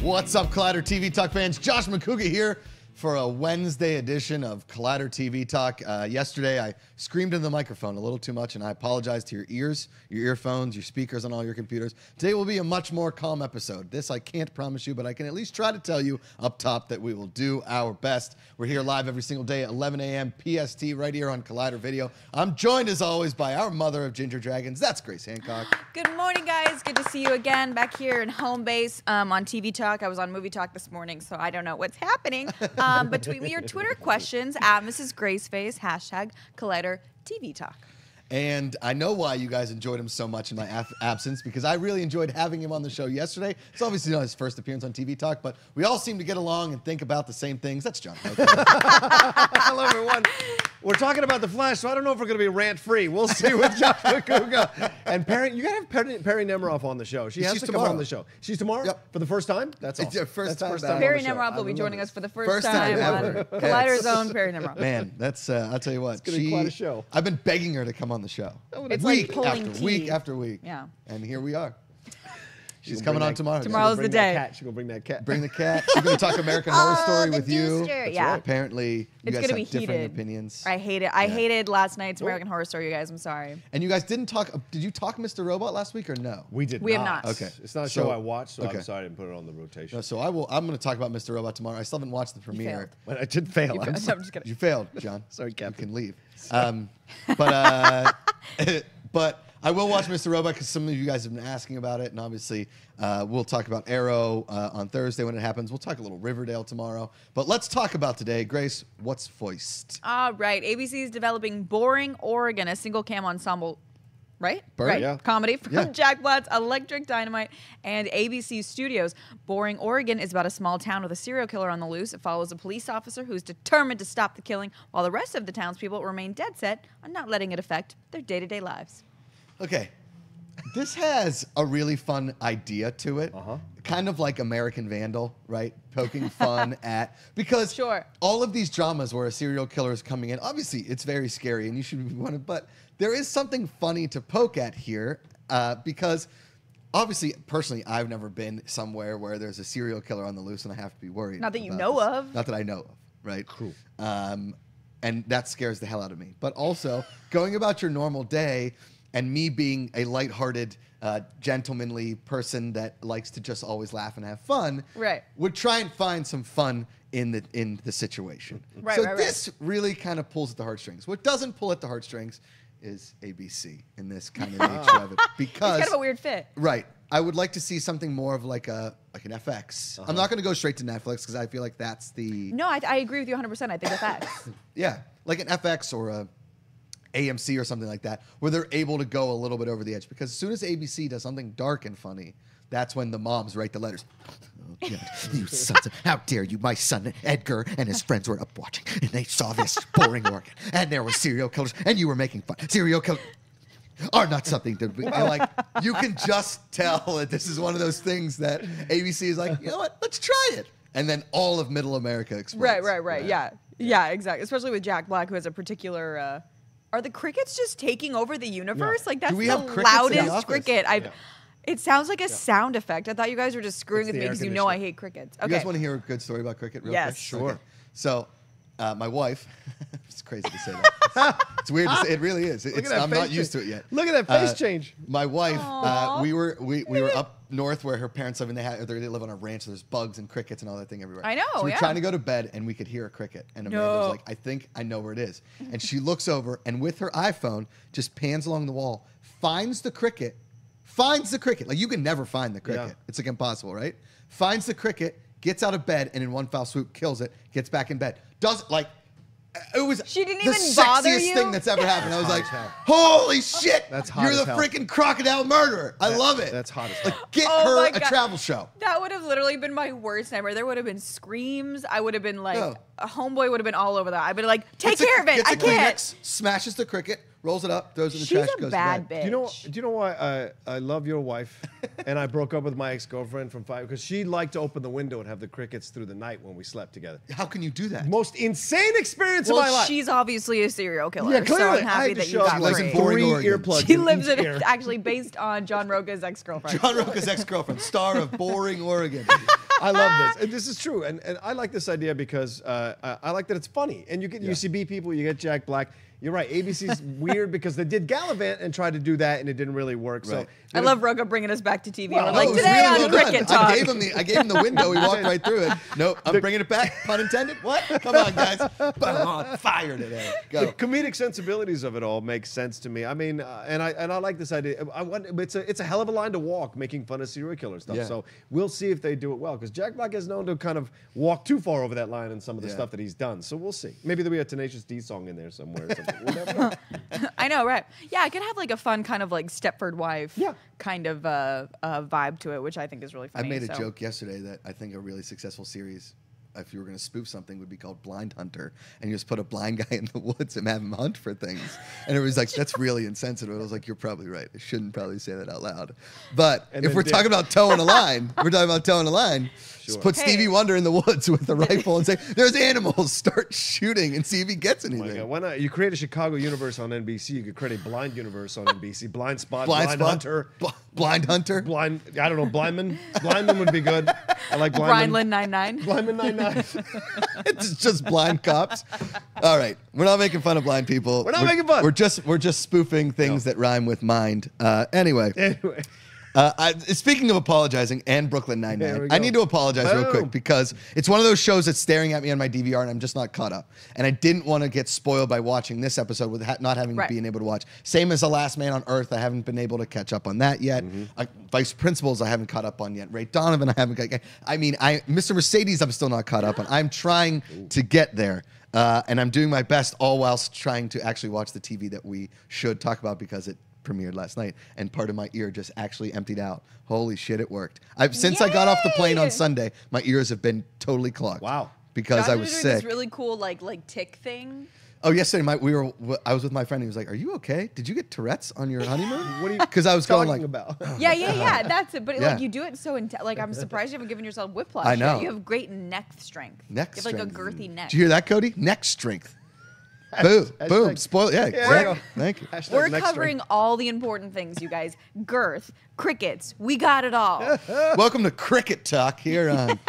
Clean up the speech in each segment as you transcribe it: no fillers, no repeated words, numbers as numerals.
What's up, Collider TV Talk fans? Josh Macuga here for a Wednesday edition of Collider TV Talk. Yesterday, I screamed into the microphone a little too much, and I apologize to your ears, your earphones, your speakers on all your computers. Today will be a much more calm episode. This I can't promise you, but I can at least try to tell you up top that we will do our best. We're here live every single day at 11 a.m. PST right here on Collider Video. I'm joined, as always, by our mother of Ginger Dragons. That's Grace Hancock. Good morning, guys. Good to see you again back here in home base on TV Talk. I was on Movie Talk this morning, so I don't know what's happening. But tweet me your Twitter questions at Mrs. Graceface, hashtag Collider TV Talk. And I know why you guys enjoyed him so much in my absence, because I really enjoyed having him on the show yesterday. It's obviously not his first appearance on TV Talk, but we all seem to get along and think about the same things. That's John. Okay. Hello, everyone. We're talking about The Flash, so I don't know if we're going to be rant-free. We'll see with Josh Macuga. And you got to have Perry Nemiroff on the show. She's to come on the show. She's tomorrow? Yep. For the first time? That's awesome. It's your first time. Perry Nemiroff will be joining us for the first time on Collider's own Perry Nemiroff. Man, that's, I'll tell you what. It's going to be quite a show. I've been begging her to come on the show. It's week like pulling after teeth. week after week. Yeah. And here we are. She's coming on tomorrow. Tomorrow's the day. She's going to bring that cat. Bring the cat. She's going to talk American Horror Story with you. Yeah. Apparently, you guys have different opinions. I hate it. I hated last night's American Horror Story, you guys. I'm sorry. And you guys didn't talk. Did you talk Mr. Robot last week or no? We did We have not. Okay. It's not a show I watched, so I'm sorry I didn't put it on the rotation. No, so I'm going to talk about Mr. Robot tomorrow. I still haven't watched the premiere. Well, I did fail. No, I'm just kidding. You failed, John. Sorry, Captain. You can leave. But I will watch Mr. Robot because some of you guys have been asking about it, and obviously we'll talk about Arrow on Thursday when it happens. We'll talk a little Riverdale tomorrow. But let's talk about today. Grace, what's foist? All right. ABC is developing Boring Oregon, a single cam ensemble. Right? Yeah. Comedy from Jack Black's Electric Dynamite and ABC Studios. Boring Oregon is about a small town with a serial killer on the loose. It follows a police officer who's determined to stop the killing, while the rest of the townspeople remain dead set on not letting it affect their day-to-day lives. Okay. This has a really fun idea to it. Kind of like American Vandal, right? Poking fun at, because all of these dramas where a serial killer is coming in, obviously it's very scary and you should be one of, but there is something funny to poke at here because obviously, personally, I've never been somewhere where there's a serial killer on the loose and I have to be worried. Not that you know of. Not that I know of, right? Cool. And that scares the hell out of me. But also, going about your normal day and me being a lighthearted, gentlemanly person that likes to just always laugh and have fun, would try and find some fun in the situation. This really kind of pulls at the heartstrings. What doesn't pull at the heartstrings is ABC in this kind of nature of it, because it's kind of a weird fit. Right. I would like to see something more of like an FX. I'm not going to go straight to Netflix because I feel like that's the. No, I agree with you 100%. I think FX. Yeah, like an FX or a AMC or something like that, where they're able to go a little bit over the edge. Because as soon as ABC does something dark and funny, that's when the moms write the letters. Oh, God, you sons of, how dare you? My son Edgar and his friends were up watching, and they saw this Boring Oregon, and there were serial killers, and you were making fun. Serial killers are not something to be like. You can just tell that this is one of those things that ABC is like, you know what? Let's try it, and then all of Middle America explodes. Right. Yeah, exactly. Especially with Jack Black, who has a particular. Are the crickets just taking over the universe? Like that's the loudest cricket I've. It sounds like a sound effect. I thought you guys were just screwing with me because you know I hate crickets. Okay. You guys want to hear a good story about cricket real quick? Sure. Okay. So, my wife, it's crazy to say that. It's weird to say. It really is. I'm not used to it yet. Look at that face change. My wife, we were up north where her parents live, and they live on a ranch. So there's bugs and crickets and all that thing everywhere. I know. So we're trying to go to bed, and we could hear a cricket. And Amanda was like, "I think I know where it is." And she looks over, and with her iPhone, just pans along the wall, finds the cricket. Like, you can never find the cricket. Yeah. It's like impossible, right? Finds the cricket, gets out of bed, and in one foul swoop kills it, gets back in bed. It was she didn't the even bother sexiest you? thing that's ever happened. I was like, holy shit! That's hot You're as the hell. freaking crocodile murderer. I love it. That's hot as hell. Like, get her a travel show. That would have literally been my worst nightmare. There would have been screams. I would have been like, a homeboy would have been all over that. I'd been like, take care of it. I can't. Kleenex, smashes the cricket, rolls it up, throws it in the trash, She's a goes bad to bed. bitch. Do you know why I love your wife? And I broke up with my ex-girlfriend from 5 because she liked to open the window and have the crickets through the night when we slept together. How can you do that? Most insane experience of my life. She's obviously a serial killer. Yeah, clearly. So I'm happy that you got She lives in free. Boring 3 Oregon. earplugs. She in lives each in ear. it, actually based on John Roca's ex-girlfriend. John Roca's ex-girlfriend, star of Boring Oregon. I love this. And this is true. And I like this idea because I like that it's funny. And you get UCB people, you get Jack Black. You're right. ABC's weird because they did Gallivant and tried to do that, and it didn't really work. Right. So I love Rocha bringing us back to TV. Well, We're no, like, it was today really on well Cricket done. Talk. I gave him the window. He walked right through it. Nope, I'm bringing it back. Pun intended. What? Come on, guys. I'm on fire today. Go. The comedic sensibilities of it all make sense to me. I mean, and I like this idea. It's a hell of a line to walk, making fun of serial killer stuff. Yeah. So we'll see if they do it well, because Jack Black is known to kind of walk too far over that line in some of the Yeah. stuff that he's done. So we'll see. Maybe there'll be a Tenacious D song in there somewhere. Or something. We'll never know. I know, right? Yeah, I could have like a fun kind of like Stepford wife Yeah. kind of vibe to it, which I think is really I funny. made a so. joke yesterday that I think a really successful series, if you were going to spoof something, would be called Blind Hunter, and you just put a blind guy in the woods and have him hunt for things. And it was like, that's really insensitive. I was like, you're probably right. I shouldn't probably say that out loud. But And if then we're talking about towing a line, Sure. Just put Hey. Stevie Wonder in the woods with a rifle and say, there's animals. Start shooting and see if he gets Oh my anything. God. Why not? You create a Chicago universe on NBC. You could create a blind universe on NBC. Blind Spot, Blind Spot, Hunter. Blind Hunter. Blind, I don't know, Blindman. Blindman would be good. I like Blindman. Rhineland 99. Blindman 99. It's just blind cops. All right, we're not making fun of blind people. We're not making fun. We're just spoofing things that rhyme with mind. Anyway, Anyway. Speaking of apologizing and Brooklyn There we Nine-Nine, go. I need to apologize real Boom. quick because it's one of those shows that's staring at me on my DVR and I'm just not caught up. And I didn't want to get spoiled by watching this episode with not having Right. been able to watch. Same as The Last Man on Earth, I haven't been able to catch up on that yet. Vice Principals, I haven't caught up on yet. Ray Donovan, I haven't got. I mean, Mr. Mercedes, I'm still not caught up on. I'm trying to get there. And I'm doing my best, all whilst trying to actually watch the TV that we should talk about because it premiered last night, and part of my ear just actually emptied out. Holy shit, it worked. Since I got off the plane on Yay! Sunday, my ears have been totally clogged. Wow. Because Josh I was doing sick. This really cool like tick thing. Oh, yesterday I was with my friend. He was like, "Are you okay? Did you get Tourette's on your honeymoon?" What are you Because I was going talking like, about? Yeah, that's it. But Yeah. like you do it so like I'm surprised you haven't given yourself whiplash. I yet. know. You have great neck strength. neck You have like a strength. girthy neck. Did you hear that, Cody? Neck strength. Boom, boom. Hashtag- Spoil. Yeah, Yeah, exactly. there you go. Thank you. Hashtag We're next covering string. all the important things, you guys. Girth, crickets, we got it all. Welcome to Cricket Talk here on.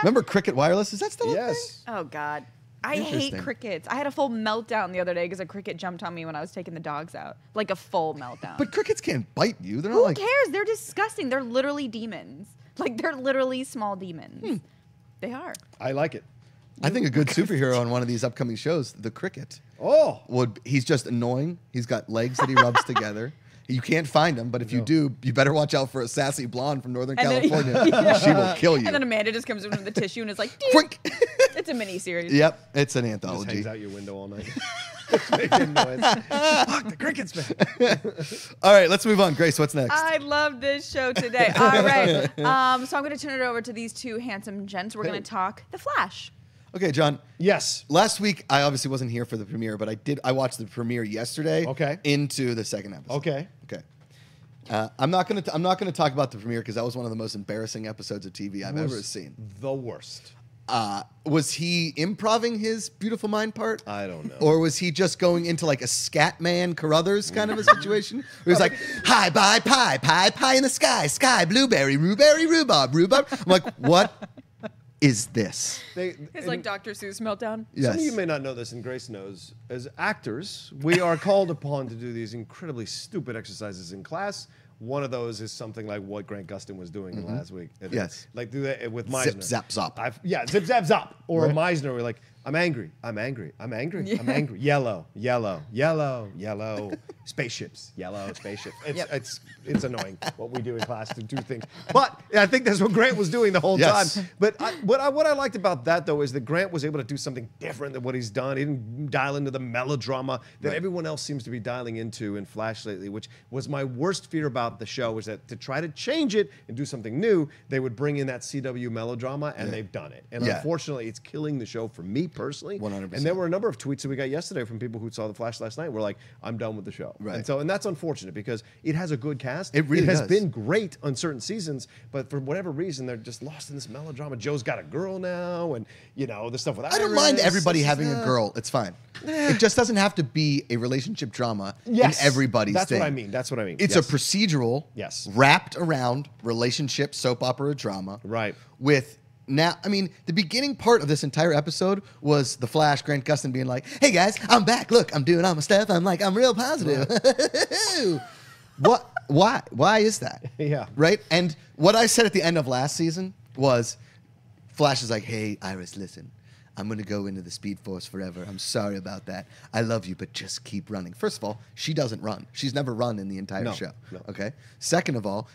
Remember Cricket Wireless? Is that still a thing? Yes. Oh God. I hate Interesting. crickets. I had a full meltdown the other day because a cricket jumped on me when I was taking the dogs out. Like a full meltdown. But crickets can't bite you. They're not who like. cares? They're disgusting. They're literally demons. Like they're literally small demons. They are. I like it. I think a good superhero on one of these upcoming shows, the Cricket. Oh. He's just annoying. He's got legs that he rubs together. You can't find him, but if you do, you better watch out for a sassy blonde from Northern And then- California. She will kill you. And then Amanda just comes in with the tissue and is like, Quick. it's a mini series. Yep, it's an Just anthology. hangs out your window all night. Just making noise. Fuck, the crickets, man. All right, let's move on. Grace, what's next? I love this show today. All right. So I'm going to turn it over to these two handsome gents. We're going to talk The Flash. Okay, John. Yes. Last week, I obviously wasn't here for the premiere, but I watched the premiere yesterday. Okay. Into the second episode. Okay. Okay. I'm not gonna talk about the premiere because that was one of the most embarrassing episodes of TV I've ever seen. The worst. Was he improving his Beautiful Mind part? I don't know. Or was he just going into like a scat man Carruthers kind of a situation? Where he was like, hi, bye, pie, pie, pie in the sky, sky, blueberry, rhubarb, rhubarb. I'm like, what is this? It's like Dr. Seuss meltdown. Yes. Some of you may not know this, and Grace knows. As actors, we are called upon to do these incredibly stupid exercises in class. One of those is something like what Grant Gustin was doing last week. Yes. Like do that with Meisner. Zip, zap, zop. Zip, zap, zop. Or Right. Meisner, we're like, I'm angry, I'm angry, I'm angry, I'm angry. Yellow, yellow, yellow, yellow. Spaceships, yellow spaceships. It's annoying what we do in class to do things. But I think that's what Grant was doing the whole Yes. time. But what I liked about that, though, is that Grant was able to do something different than what he's done. He didn't dial into the melodrama that Right. everyone else seems to be dialing into in Flash lately, which was my worst fear about the show, was that to try to change it and do something new, they would bring in that CW melodrama, and they've done it. And Yeah. unfortunately, it's killing the show for me personally. 100%. And there were a number of tweets that we got yesterday from people who saw The Flash last night. Were like, I'm done with the show. Right. And that's unfortunate because it has a good cast. It really has does. been great on certain seasons, but for whatever reason, they're just lost in this melodrama. Joe's got a girl now, and the stuff with I don't mind Iris. everybody It's having just, a girl. It's fine. It just doesn't have to be a relationship drama Yes, in everybody's that's thing. what I mean. That's what I mean. It's Yes. a procedural Yes. wrapped around relationship soap opera drama. Right. With now, I mean, the beginning part of this entire episode was the Flash, Grant Gustin being like, "Hey guys, I'm back. Look, I'm doing all my stuff. I'm real positive." What? Why? Why is that? Yeah. Right? And what I said at the end of last season was, Flash is like, "Hey, Iris, listen. I'm going to go into the Speed Force forever. I'm sorry about that. I love you, but just keep running." First of all, she doesn't run. She's never run in the entire show. No. Okay? Second of all,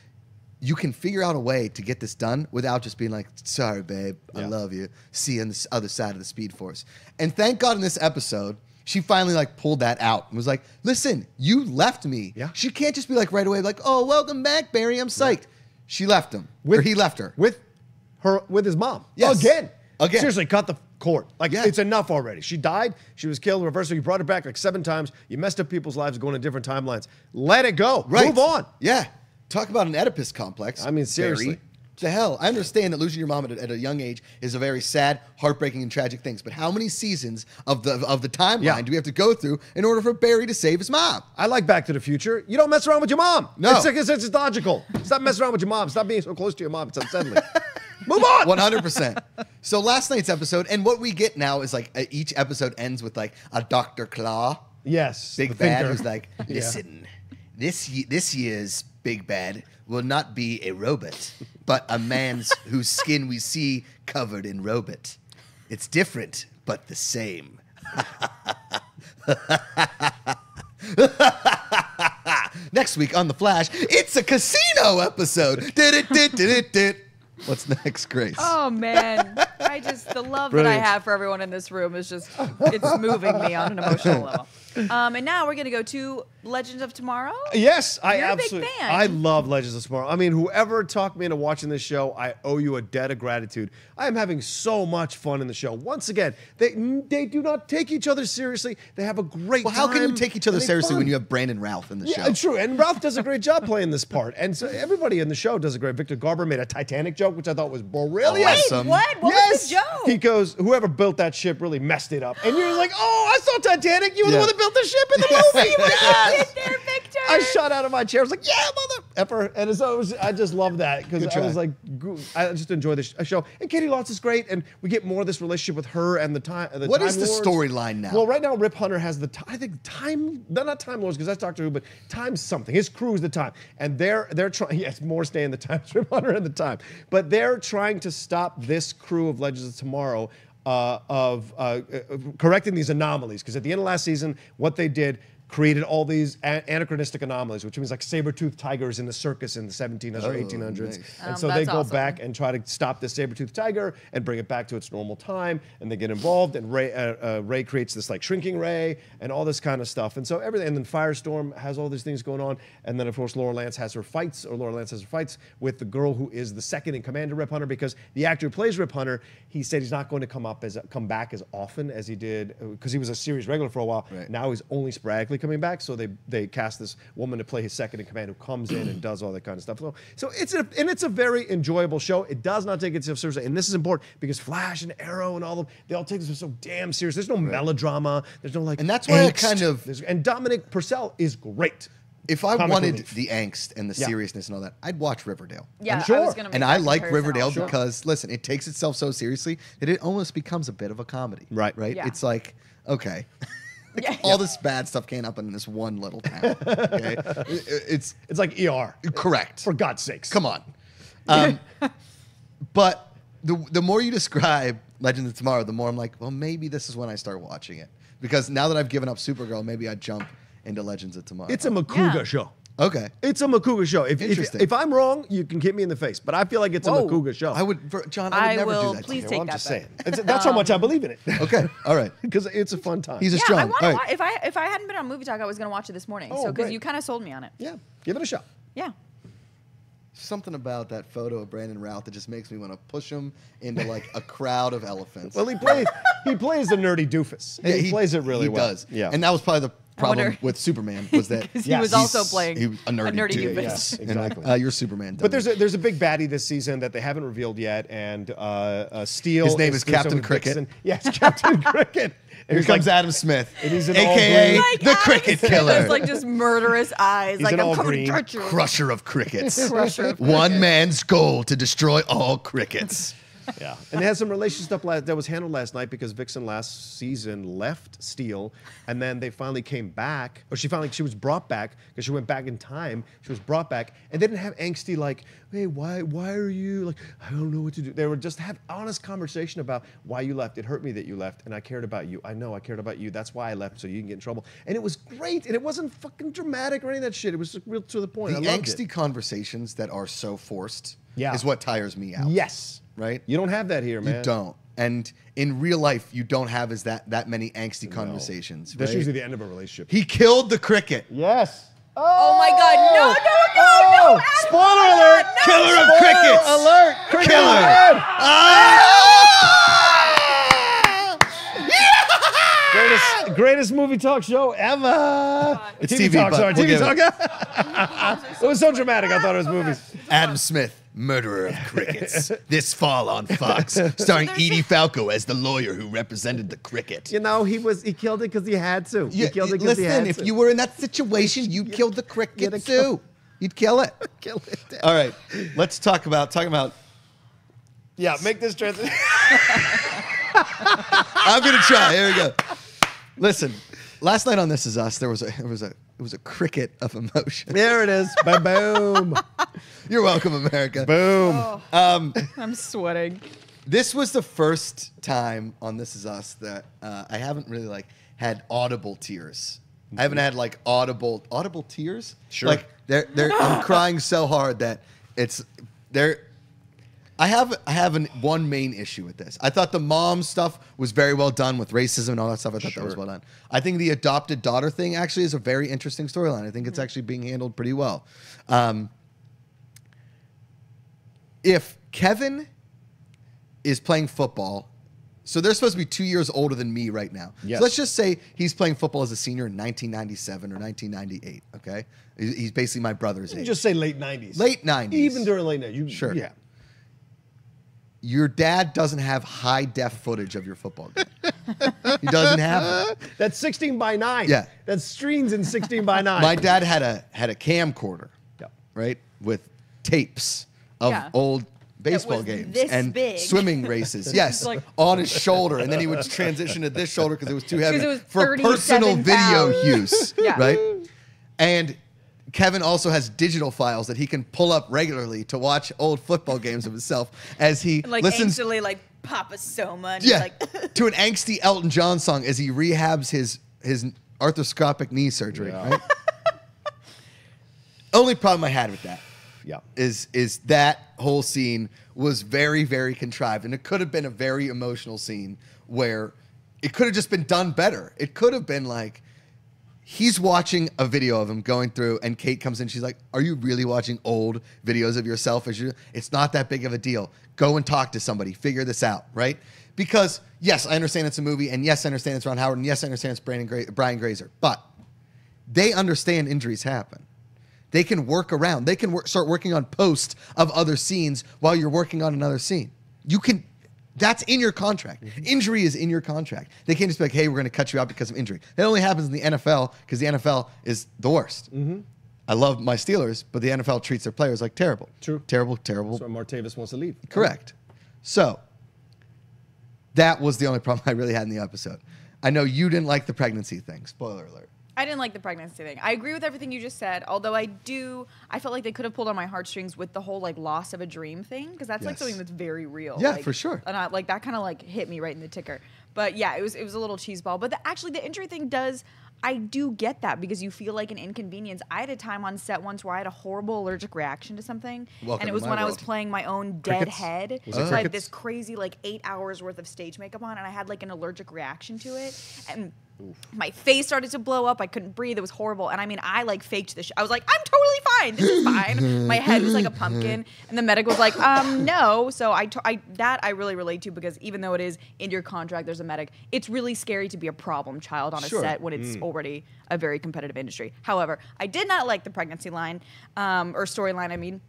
you can figure out a way to get this done without just being like, "Sorry, babe, I love you. See you on the other side of the Speed Force." And thank God in this episode, she finally like pulled that out and was like, "Listen, you left me." Yeah. She can't just be like right away, like, "Oh, welcome back, Barry. I'm psyched." She left him. Or he left her. With his mom. Yes. Again. Again. Seriously, cut the cord. Like, Yeah. it's enough already. She died. She was killed. Reversal. You brought her back like 7 times. You messed up people's lives going to different timelines. Let it go. Right. Move on. Yeah. Talk about an Oedipus complex. I mean, seriously. Barry. The hell? I understand that losing your mom at a young age is a very sad, heartbreaking, and tragic thing. But how many seasons of the timeline do we have to go through in order for Barry to save his mom? I like Back to the Future. You don't mess around with your mom. No. It's logical. Stop messing around with your mom. Stop being so close to your mom. It's unsettling. Move on. 100%. So last night's episode, and what we get now is like each episode ends with like a Dr. Claw, Yes. big the bad, thinker. who's like, "Listen, this year's big bad will not be a robot, but a man's whose skin we see covered in robot. It's different, but the same." Next week on The Flash, it's a casino episode. What's next, Grace? Oh man, the love that I Brilliant. have for everyone in this room is just, it's moving me on an emotional level. And now we're gonna go to Legends of Tomorrow. Yes, I You're a big absolutely. fan. I love Legends of Tomorrow. I mean, whoever talked me into watching this show, I owe you a debt of gratitude. I am having so much fun in the show. Once again, they do not take each other seriously. They have a great Well, time. how can you take each other and they seriously fun. when you have Brandon Routh in the Yeah, show? true. And Ralph does a great job playing this part. And so everybody in the show does a great. Victor Garber made a Titanic joke, which I thought was brilliant. Wait, Awesome. what? What was the joke? He goes, "Whoever built that ship really messed it up." And you're like, "Oh, I saw Titanic. You were the Yeah. one that built the ship in the movie." Yes. Get there, Victor. I shot out of my chair. I was like, "Yeah, mother effer!" And so I just love that because Good I was try. like, I just enjoy this show. And Katie Lotz is great, and we get more of this relationship with her and the time. What Time is the Lords. storyline now? Well, right now Rip Hunter has I think time. They're not Time Lords because that's Doctor Who, but Time something. His crew is the Time, and they're trying. Yes, more stay in the Time. Rip Hunter and the Time, but they're trying to stop this crew of Legends of Tomorrow. Correcting these anomalies, because at the end of last season, what they did created all these anachronistic anomalies, which means like saber-toothed tigers in the circus in the 1700s or 1800s. nice. And so they That's go awesome. back and try to stop this saber-toothed tiger and bring it back to its normal time, and they get involved, and Ray creates this like shrinking ray and all this kind of stuff. And so everything, and then Firestorm has all these things going on, and then of course Laura Lance has her fights with the girl who is the second in command of Rip Hunter, because the actor who plays Rip Hunter, he said he's not going to come back as often as he did, because he was a series regular for a while. Right. Now he's only sporadically coming back, so they cast this woman to play his second in command, who comes in and does all that kind of stuff. So it's a very enjoyable show. It does not take itself seriously, and this is important because Flash and Arrow and all of them, they all take this so damn serious. There's no melodrama. There's no like, And that's why I angst. kind of- And Dominic Purcell is great. If I Comic wanted relief. the angst and the Yeah. seriousness and all that, I'd watch Riverdale. Yeah, I'm sure. I was gonna make And that I like comparison Riverdale also. because, listen, it takes itself so seriously that it almost becomes a bit of a comedy. Right. Right? Yeah. It's like, okay. Yeah. All this bad stuff can't happen in this one little town. Okay? It's It's like ER. correct. For God's sakes. Come on. But the more you describe Legends of Tomorrow, the more I'm like, well, maybe this is when I start watching it. Because now that I've given up Supergirl, maybe I'd jump into Legends of Tomorrow. It's a Macuga Yeah. show. Okay. It's a Macuga show. Interesting. If I'm wrong, you can hit me in the face, but I feel like it's Whoa. a Macuga show. John, I would I never will do that. please to take I'm that just back. saying. That's how much I believe in it. you. Okay. All right. Because it's a fun time. He's a Yeah, strong. I want all to right. watch. If I hadn't been on Movie Talk, I was gonna watch it this morning. Oh, So because great. you kind of sold me on it. Yeah, give it a shot. Yeah. Something about that photo of Brandon Routh that just makes me want to push him into like a crowd of elephants. Well, he plays the nerdy doofus. And he plays it really well. He does. Yeah. And that was probably the problem wonder- with Superman was that 'Cause he Yes. was also He's- playing he was a nerdy dude. doofus. Yes, And like, exactly. you're Superman. But dummy. there's a big baddie this season that they haven't revealed yet, and Steel. His name is Chris Captain Over Cricket. Dixon. Yes, Captain Cricket. Here He's comes like- Adam Smith, and he's in all aka green. Like the Adam Cricket Smith Killer, has, like just murderous eyes. He's like in I'm all coming to green. touch you. crusher of crickets. Crusher of One crickets. man's goal to destroy all crickets. Yeah, and they had some relationship stuff that was handled last night because Vixen last season left Steel, and then they finally came back, or she was brought back because she went back in time. She was brought back, and they didn't have angsty like, hey, why are you like, I don't know what to do. They were just have honest conversation about why you left. It hurt me that you left, and I cared about you. I know I cared about you. That's why I left, so you can get in trouble. And it was great, and it wasn't fucking dramatic or any of that shit. It was real to the point. The I loved angsty it. conversations that are so forced Yeah. is what tires me out. Yes. Right? You don't have that here, man. You don't. And in real life, you don't have that many angsty conversations. That's right? usually the end of a relationship. He killed the cricket. Yes. Oh my God! No! Adam, Spoiler alert! no. Killer of Spoiler crickets. alert! Cricket Killer. dead. Ah! Greatest movie talk show ever. It's TV TV, talk, but sorry. we'll TV give talk. It was so dramatic. I thought it was movies. Adam Smith, murderer of crickets. This fall on Fox, starring Edie Falco as the lawyer who represented the cricket. You know, he killed it because he had to. He killed it because he had Listen, to. if you were in that situation, you'd kill the cricket too. You'd kill it. kill it. All right, let's talk about. Yeah, make this transition. I'm gonna try. Here we go. Listen, last night on This Is Us, there was a cricket of emotion. There it is. Boom. You're welcome, America. Boom. Oh, I'm sweating. This was the first time on This Is Us that I haven't really had audible tears. I haven't had audible tears. Sure. Like I'm crying so hard that it's there. I have one main issue with this. I thought the mom stuff was very well done with racism and all that stuff. I thought that was well done. I think the adopted daughter thing actually is a very interesting storyline. I think it's actually being handled pretty well. If Kevin is playing football, so they're supposed to be 2 years older than me right now. Yes. So let's just say he's playing football as a senior in 1997 or 1998, okay? He's basically my brother's age. Just say late 90s. Late 90s. Even during late 90s. Sure. Yeah. Your dad doesn't have high-def footage of your football game. He doesn't have it. That's 16 by 9. Yeah. That's screens in 16 by 9. My dad had a camcorder, Yep. right, with tapes of Yeah. old baseball was games this and big. swimming races. Yes, Like- on his shoulder, and then he would transition to this shoulder because it was too heavy 'Cause it was for personal 37 video pounds. use, Yeah. right? And Kevin also has digital files that he can pull up regularly to watch old football games of himself as he Like listens angstily, like Papa Soma. And yeah, Like, to an angsty Elton John song as he rehabs his arthroscopic knee surgery. Yeah. Right? Only problem I had with that Yeah. is that whole scene was very, very contrived, and it could have been a very emotional scene where it could have just been done better. It could have been like he's watching a video of him going through, and Kate comes in. She's like, "Are you really watching old videos of yourself? It's not that big of a deal. Go and talk to somebody. Figure this out, right?" Because yes, I understand it's a movie, and yes, I understand it's Ron Howard, and yes, I understand it's Brian Grazer, but they understand injuries happen. They can work around. They can start working on post of other scenes while you're working on another scene. You can. That's in your contract. Injury is in your contract. They can't just be like, hey, we're going to cut you out because of injury. That only happens in the NFL because the NFL is the worst. I love my Steelers, but the NFL treats their players like terrible. True. Terrible. That's why Martavis wants to leave. Correct. So that was the only problem I really had in the episode. I know you didn't like the pregnancy thing. Spoiler alert. I didn't like the pregnancy thing. I agree with everything you just said, although I felt like they could have pulled on my heartstrings with the whole loss of a dream thing, because that's Yes. something that's very real. Yeah, for sure. And that kind of hit me right in the ticker. But yeah, it was a little cheeseball. But actually the injury thing I do get that, because you feel like an inconvenience. I had a time on set once where I had a horrible allergic reaction to something, Welcome and it to was my when I was world. playing my own dead Crickets? head. Was So it I had crickets? this crazy 8 hours worth of stage makeup on, and I had an allergic reaction to it, and my face started to blow up. I couldn't breathe. It was horrible. And I mean, I faked this. I was like, I'm totally fine. This is fine. My head was like a pumpkin. And the medic was like, no. So that I really relate to, because even though it is in your contract, there's a medic. It's really scary to be a problem child on a Sure. set when it's already a very competitive industry. However, I did not like the pregnancy line, or storyline, I mean.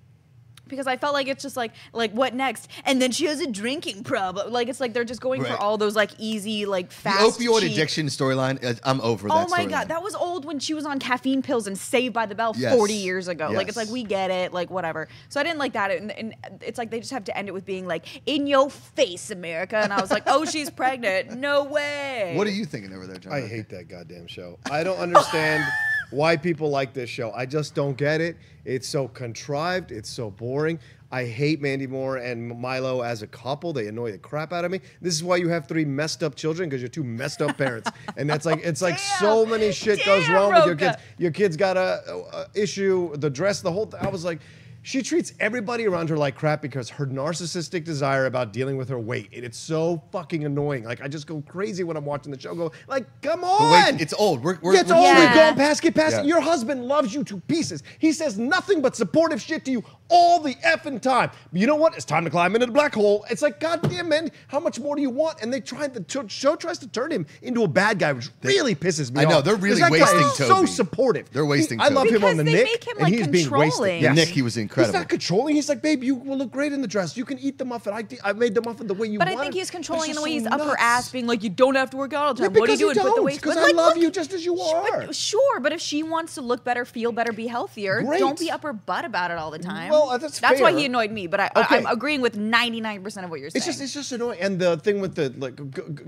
because I felt like it's just like what next? And then she has a drinking problem. Like it's like they're just going for all those like easy, like fast. The opioid cheap. addiction storyline. I'm over that. Oh my god, storyline. that was old when she was on caffeine pills and Saved by the Bell Yes. 40 years ago. Like it's Yes. like we get it, like whatever. So I didn't like that, and it's like they just have to end it with being like in your face, America. And I was like, oh, she's pregnant. No way. What are you thinking over there, John? I hate that goddamn show. I don't understand why people like this show. I just don't get it. It's so contrived. It's so boring. I hate Mandy Moore and Milo as a couple. They annoy the crap out of me. This is why you have 3 messed up children, because you're 2 messed up parents. And that's like, it's like so many shit goes wrong with your kids. Your kids got a issue, the dress, the whole thing. I was like, she treats everybody around her like crap because her narcissistic desire about dealing with her weight. And it's so fucking annoying. Like, I just go crazy when I'm watching the show. Go, like, come on. But wait, it's old. It's old. Yeah. We've gone past, get past it. Yeah. Your husband loves you to pieces. He says nothing but supportive shit to you all the effing time. But you know what? It's time to climb into the black hole. It's like, goddamn, man, how much more do you want? And the show tries to turn him into a bad guy, which really pisses me off. I know, they're really 'Cause that guy wasting is so Toby. supportive. They're wasting I love Toby. him on the Because they Nick, make him, and like, he's being wasted. controlling. The Nick, he was incredible. He's not controlling. He's like, babe, you will look great in the dress. You can eat the muffin. I made the muffin the way you But want I think it. he's controlling It's in the way just he's so up her nuts. ass, being like, you don't have to work out all the Yeah, time. What are you because doing? Put the don't, waist. because But, I like, love look, you just as you are. Sure, but if she wants to look better, feel better, be healthier, Great. don't be up her butt about it all the time. Well, that's why fair. he annoyed me. But Okay. I'm agreeing with 99% of what you're saying. It's just annoying. And the thing with the like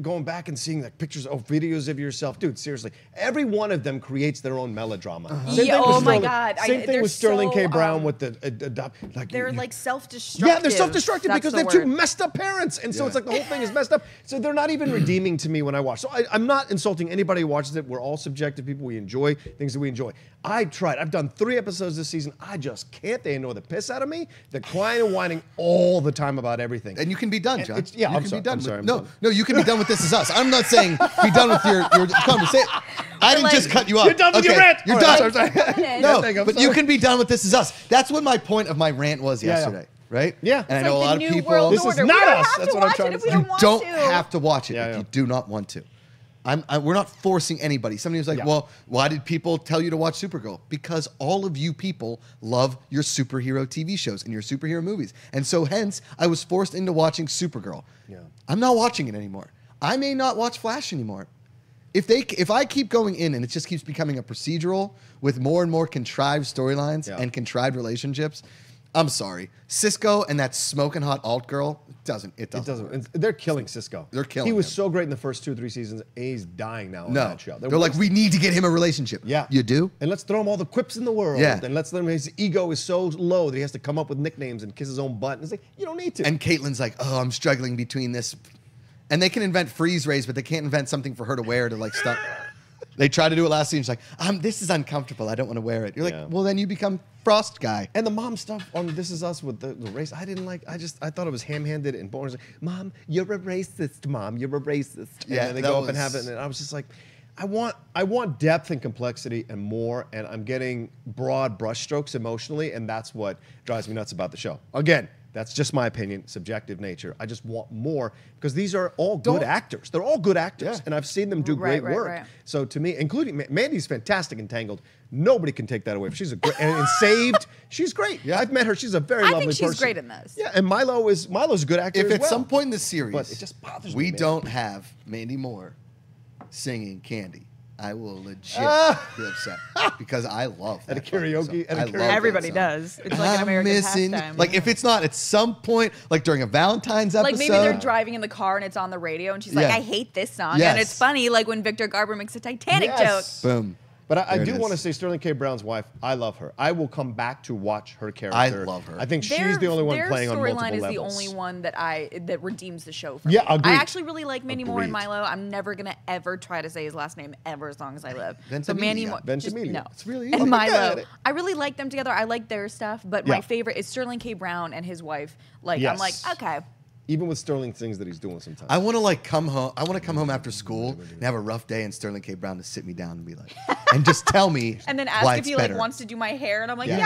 going back and seeing like pictures of videos of yourself, dude. Seriously, every one of them creates their own melodrama. Same Yeah, thing with oh my Sterling- God. Same thing they're with Sterling so, K. Brown with the like they're you- like self-destructive. Yeah, they're self-destructive That's because the they're 2 word. messed up parents, and so Yeah. it's like the whole thing is messed up. So they're not even redeeming to me when I watch. So I'm not insulting anybody who watches it. We're all subjective people. We enjoy things that we enjoy. I tried. I've done 3 episodes this season. I just can't. They annoy the piss out of me. They're crying and whining all the time about everything. And you can be done, And John. it's- yeah, you I'm can sorry, be done. I'm sorry, I'm No, done. no, you can be done with This Is Us. I'm not saying be done with your conversation. I didn't like- just cut you off. You're done with your rant. You're All done. right, sorry. No, Thank you, I'm but sorry. you can be done with This Is Us. That's what my point of my rant was Yeah, yeah. yesterday, right? Yeah. And I It's know like a lot the of New people. World This is Order. not We don't us. have That's to what I'm watch trying it to if say. we You don't want don't to. have to watch it Yeah, if yeah. you do not want to. We're not forcing anybody. Somebody was like, Yeah. well, why did people tell you to watch Supergirl? Because all of you people love your superhero TV shows and your superhero movies. And so hence, I was forced into watching Supergirl. Yeah. I'm not watching it anymore. I may not watch Flash anymore. If I keep going in and it just keeps becoming a procedural with more and more contrived storylines Yeah. and contrived relationships, I'm sorry. Cisco and that smoking hot alt girl doesn't. It doesn't. They're killing Cisco. They're killing He was him. so great in the first 2 or 3 seasons. And he's dying now on No, that show. they're like, we need to get him a relationship. Yeah. You do? And let's throw him all the quips in the world. Yeah. And let's let him, his ego is so low that he has to come up with nicknames and kiss his own butt. And it's like, you don't need to. And Caitlyn's like, oh, I'm struggling between this. And they can invent freeze rays, but they can't invent something for her to wear to like stop. They tried to do it last season. She's like, this is uncomfortable. I don't want to wear it. You're like, Yeah. well, then you become Frost guy. And the mom stuff on This Is Us with the race, I didn't like. I thought it was ham-handed and boring. Like, Mom, you're a racist. Mom, you're a racist. And Yeah, then they that go up and was- have it, and I was just like, I want depth and complexity and more, and I'm getting broad brushstrokes emotionally, and that's what drives me nuts about the show. Again, that's just my opinion, subjective nature. I just want more because these are all good actors. They're all good actors, Yeah. and I've seen them do Right, great right, work. right. So to me, including Mandy's fantastic in Tangled. Nobody can take that away. She's a great and in Saved, she's great. Yeah. I've met her. She's a very I lovely think she's person. great in this. Yeah, and Milo's a good actor If as at well. some point in the series, But it just bothers me, we man. don't have Mandy Moore singing Candy, I will legit be upset because I love At a that fucking song. karaoke- at a I love karaoke- that Everybody song. does. It's like an American missing, pastime. like if it's not at some point, like during a Valentine's episode, Like maybe they're driving in the car and it's on the radio and she's like, Yeah. I hate this song. Yes. And it's funny, like when Victor Garber makes a Titanic Yes. joke. boom. But I There it do is. want to say Sterling K. Brown's wife, I love her. I will come back to watch her character. love her. I think she's the only one their playing on multiple storyline is levels. the only one that redeems the show for Yeah, me. agreed. I actually really like Mandy Moore and Agreed. Milo. I'm never gonna ever try to say his last name ever as long as I live. Ventimiglia. Mandy Moore, just, Ventimiglia. no, It's really and easy. Milo. Got it. I really like them together. I like their stuff, but Yeah. my favorite is Sterling K. Brown and his wife. Like I'm like, Yes. okay. Even with Sterling things that he's doing sometimes. I want to like come home. I want to come home after school and have a rough day, and Sterling K. Brown to sit me down and be like, and just tell me, And then why ask if it's he like better. wants to do my hair, and I'm like, Yeah.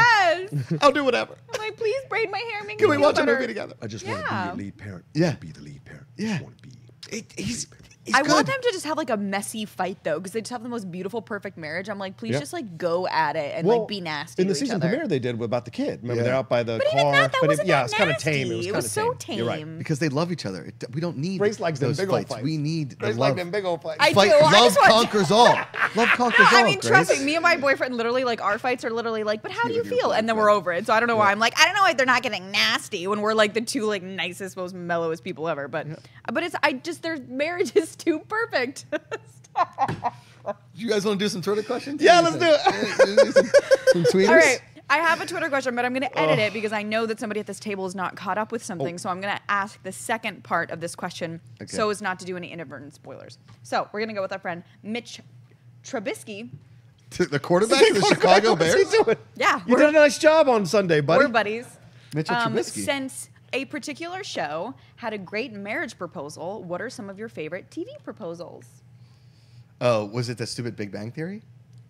yes. I'll do whatever. I'm like, please braid my hair, make Can me we feel watch a better. movie together? I just Yeah. want to be your lead parent. Yeah. Be the lead parent. Yeah. Just want to be. I want them to just have like a messy fight though, because they just have the most beautiful, perfect marriage. I'm like, please just like go at it and like be nasty. In the to each season other. premiere, they did about the kid. Remember, they're out by the But car. even that wasn't that it's kind of tame. nasty. It was kind of so tame. You're right. Because they love each other. We don't need Grace likes them those big old fights. fights. We need the Grace love. like them big old fights. I Fight, do. I love just want- conquers all. Love conquers all. I mean, trust Grace. me, me and my boyfriend literally like our fights are literally like, but how do you with your feel? And then we're boyfriend. over it. So I don't know why I'm like, I don't know why they're not getting nasty when we're like the two like nicest, most mellowest people ever. But their marriage is too perfect. You guys want to do some Twitter questions? Yeah, let's do it. Some tweeters? All right. I have a Twitter question, but I'm going to edit it because I know that somebody at this table is not caught up with something. So I'm going to ask the second part of this question so as not to do any inadvertent spoilers. So we're going to go with our friend Mitch Trubisky. The quarterback of the Chicago What's Bears? he doing? Yeah. You did a nice job on Sunday, buddy. We're buddies. Mitchell Trubisky. Since a particular show had a great marriage proposal, what are some of your favorite TV proposals? Oh, was it the stupid Big Bang Theory?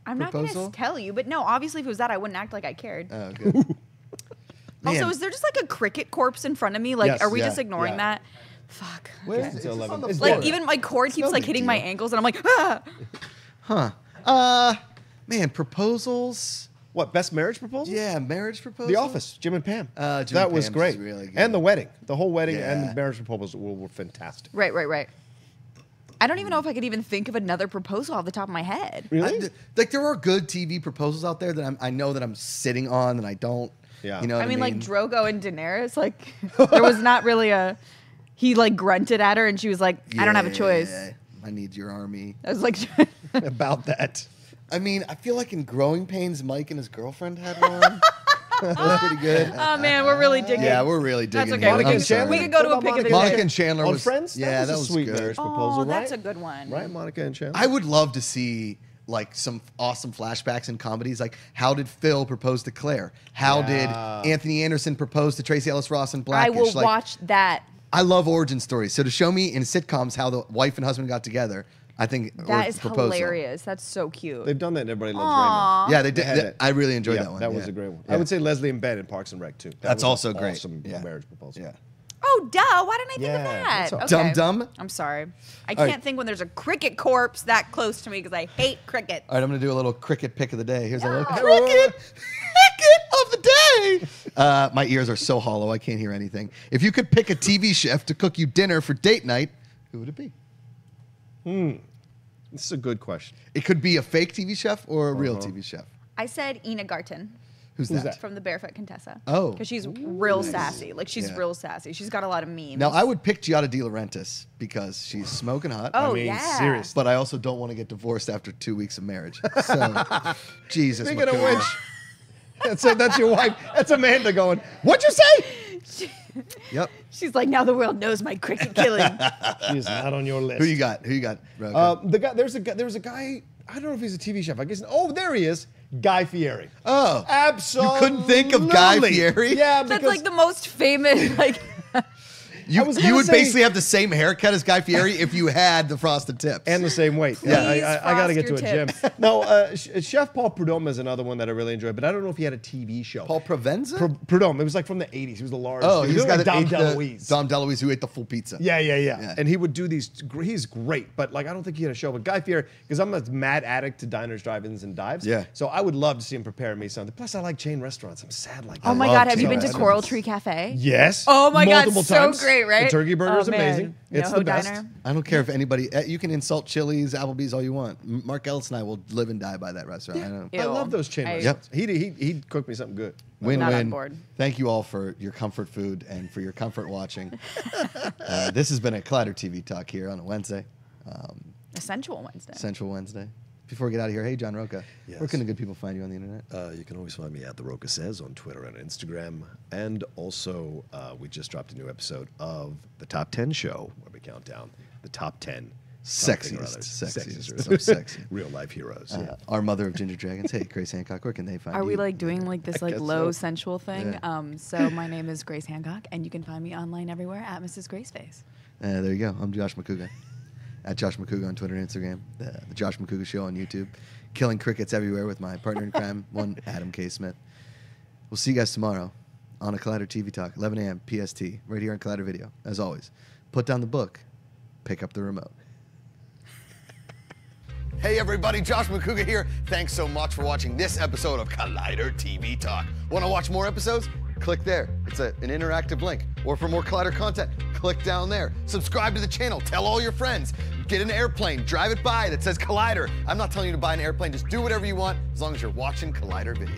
I'm not proposal? going to tell you, but no, obviously if it was that, I wouldn't act like I cared. Oh, good. Also, Man. is there just like a cricket corpse in front of me? Like, Yes. are we Yeah. just ignoring Yeah. that? Fuck. Where Okay. is it? It's It's 11. on the It's floor. Like, even my cord keeps no like big hitting my deal. ankles, and I'm like, ah. Man, proposals. What, best marriage proposal? Yeah, marriage proposals. The Office, Jim and Pam. Jim that and was Pam's great. is really good. And the wedding. The whole wedding and Yeah. the marriage proposal were fantastic. Right. I don't even know if I could even think of another proposal off the top of my head. Really? Like there are good TV proposals out there that I know that I'm sitting on and I don't. Yeah. You know what I mean, like mean? Drogo and Daenerys, like there was not really a. He like grunted at her, and she was like, "I don't have a choice." Yeah, I need your army. I was like, About that. I mean, I feel like in Growing Pains, Mike and his girlfriend had one. That was pretty good. "Oh man, we're really digging." Yeah, we're really digging. That's okay. here. Monica I'm and Chandler. sorry. We could go to a What about pick of the Monica Monica day. and Chandler On was Friends? Yeah, that was a sweet good. marriage Oh, proposal, right? that's a good one. Right, Monica and Chandler? I would love to see like some awesome flashbacks and comedies. Like, how did Phil propose to Claire? How did Anthony Anderson propose to Tracy Ellis Ross in I Blackish? will Like, watch that. I love origin stories. So to show me in sitcoms how the wife and husband got together, I think That is proposal. hilarious. That's so cute. They've done that in Everybody Loves Aw. Yeah, they They did. had it. I really enjoyed Raymond. that one. That was yeah. a great one. Yeah. I would say Leslie and Ben in Parks and Rec too. That That's was also an great. Awesome Yeah. marriage proposal. Yeah. Oh, duh. Why didn't I think Yeah, of that? that's all. Okay. Dum Dum? I'm sorry. I All right. can't think when there's a cricket corpse that close to me because I hate cricket. All right, I'm gonna do a little cricket pick of the day. Here's a little No. cricket of the day. My ears are so hollow, I can't hear anything. If you could pick a TV chef to cook you dinner for date night, who would it be? This is a good question. It could be a fake TV chef or a real TV chef. I said Ina Garten Who's Who's that? that? from the Barefoot Contessa. Oh. Because she's real sassy. Like, she's Yeah. real sassy. She's got a lot of memes. Now, I would pick Giada De Laurentiis because she's smoking hot. Oh, I mean, yeah. seriously. But I also don't want to get divorced after 2 weeks of marriage. So, Jesus. Speaking of Macuga. which, that's your wife. That's Amanda going, what'd you say? Yep. She's like, now the world knows my cricket killing. She is not on your list. Who you got? Rocha? The guy, there's a guy, I don't know if he's a TV chef. I guess, oh, there he is. Guy Fieri. Oh. Absolutely. You couldn't think of Guy Fieri? Yeah, because That's like the most famous, like, You, was you gonna would say- basically have the same haircut as Guy Fieri if you had the frosted tips. and the same weight. Please I got to get to frost a your gym. tips. No, Chef Paul Prudhomme is another one that I really enjoy, but I don't know if he had a TV show. Paul Provenza? Prudhomme. It was like from the 80s. He was the large. Oh, dude. he's He got was like it. Dom DeLuise. Dom DeLuise who ate the full pizza. Yeah. Yeah. And he would do these. He's great, but like I don't think he had a show. But Guy Fieri, because I'm a mad addict to diners, drive-ins, and dives. Yeah. So I would love to see him prepare me something. Plus, I like chain restaurants. I'm sad like that. oh my love God, have you chain been to restaurants. Coral Tree Cafe? Yes. Oh my God, Multiple so times. great, right? The turkey burger is Oh, man. amazing. It's NoHo the best. Diner. I don't care if anybody. You can insult Chili's, Applebee's, all you want. Mark Ellis and I will live and die by that restaurant. I know. Ew. I love those chain I- restaurants. He'd cook me something good. Win Not on win. board. Thank you all for your comfort food and for your comfort watching. This has been a Collider TV talk here on a Wednesday, A sensual Wednesday. Central Wednesday. Before we get out of here, hey John Rocha, Yes. where can the good people find you on the internet? You can always find me at The Rocha Says on Twitter and Instagram. And also, we just dropped a new episode of The Top 10 Show, where we count down the top 10 something or Sexiest, others. sexiest, or so sexy. real life heroes. yeah. Our mother of ginger dragons. Hey, Grace Hancock, where can they find you? Are we like doing like this like guess low so. sensual thing? Yeah. So my name is Grace Hancock, and you can find me online everywhere at Mrs. Graceface. There you go. I'm Josh Macuga. At Josh Macuga on Twitter and Instagram. The Josh Macuga Show on YouTube. Killing crickets everywhere with my partner in crime, one Adam K. Smith. We'll see you guys tomorrow on a Collider TV Talk, 11 a.m. PST, right here on Collider Video. As always, put down the book, pick up the remote. Hey everybody, Josh Macuga here. Thanks so much for watching this episode of Collider TV Talk. Want to watch more episodes? Click there. It's an interactive link. Or for more Collider content, click down there. Subscribe to the channel. Tell all your friends. Get an airplane. Drive it by that says Collider. I'm not telling you to buy an airplane. Just do whatever you want as long as you're watching Collider video.